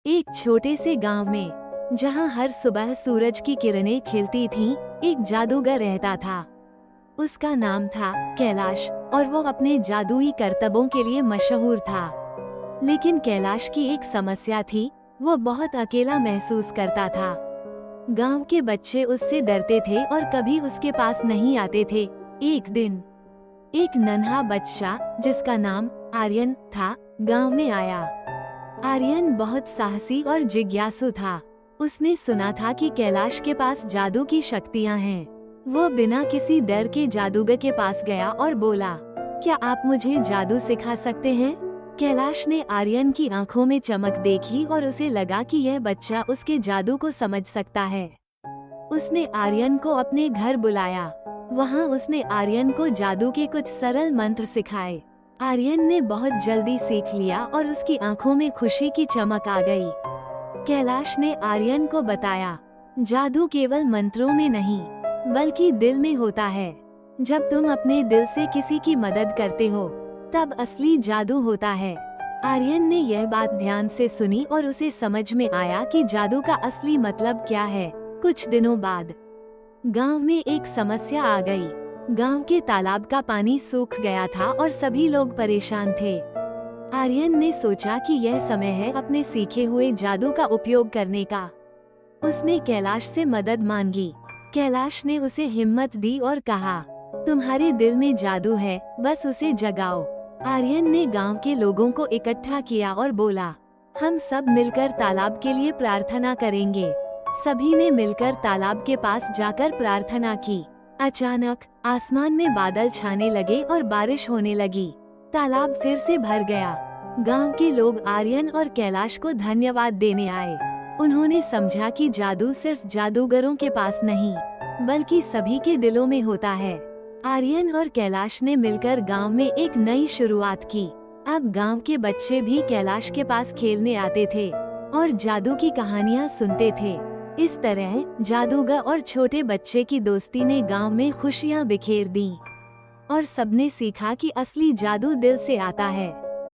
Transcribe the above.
एक छोटे से गांव में, जहां हर सुबह सूरज की किरणें खिलती थीं, एक जादूगर रहता था। उसका नाम था कैलाश और वो अपने जादुई करतबों के लिए मशहूर था। लेकिन कैलाश की एक समस्या थी, वो बहुत अकेला महसूस करता था। गांव के बच्चे उससे डरते थे और कभी उसके पास नहीं आते थे। एक दिन एक नन्हा बच्चा जिसका नाम आर्यन था, गांव में आया। आर्यन बहुत साहसी और जिज्ञासु था। उसने सुना था कि कैलाश के पास जादू की शक्तियां हैं। वो बिना किसी डर के जादूगर के पास गया और बोला, क्या आप मुझे जादू सिखा सकते हैं? कैलाश ने आर्यन की आंखों में चमक देखी और उसे लगा कि यह बच्चा उसके जादू को समझ सकता है। उसने आर्यन को अपने घर बुलाया। वहां उसने आर्यन को जादू के कुछ सरल मंत्र सिखाए। आर्यन ने बहुत जल्दी सीख लिया और उसकी आंखों में खुशी की चमक आ गई। कैलाश ने आर्यन को बताया, जादू केवल मंत्रों में नहीं, बल्कि दिल में होता है। जब तुम अपने दिल से किसी की मदद करते हो, तब असली जादू होता है। आर्यन ने यह बात ध्यान से सुनी और उसे समझ में आया कि जादू का असली मतलब क्या है। कुछ दिनों बाद गांव में एक समस्या आ गई। गांव के तालाब का पानी सूख गया था और सभी लोग परेशान थे। आर्यन ने सोचा कि यह समय है अपने सीखे हुए जादू का उपयोग करने का। उसने कैलाश से मदद मांगी। कैलाश ने उसे हिम्मत दी और कहा, तुम्हारे दिल में जादू है, बस उसे जगाओ। आर्यन ने गांव के लोगों को इकट्ठा किया और बोला, हम सब मिलकर तालाब के लिए प्रार्थना करेंगे। सभी ने मिलकर तालाब के पास जाकर प्रार्थना की। अचानक आसमान में बादल छाने लगे और बारिश होने लगी। तालाब फिर से भर गया। गांव के लोग आर्यन और कैलाश को धन्यवाद देने आए। उन्होंने समझा कि जादू सिर्फ जादूगरों के पास नहीं, बल्कि सभी के दिलों में होता है। आर्यन और कैलाश ने मिलकर गांव में एक नई शुरुआत की। अब गांव के बच्चे भी कैलाश के पास खेलने आते थे और जादू की कहानियां सुनते थे। इस तरह जादूगर और छोटे बच्चे की दोस्ती ने गांव में खुशियां बिखेर दी और सबने सीखा कि असली जादू दिल से आता है।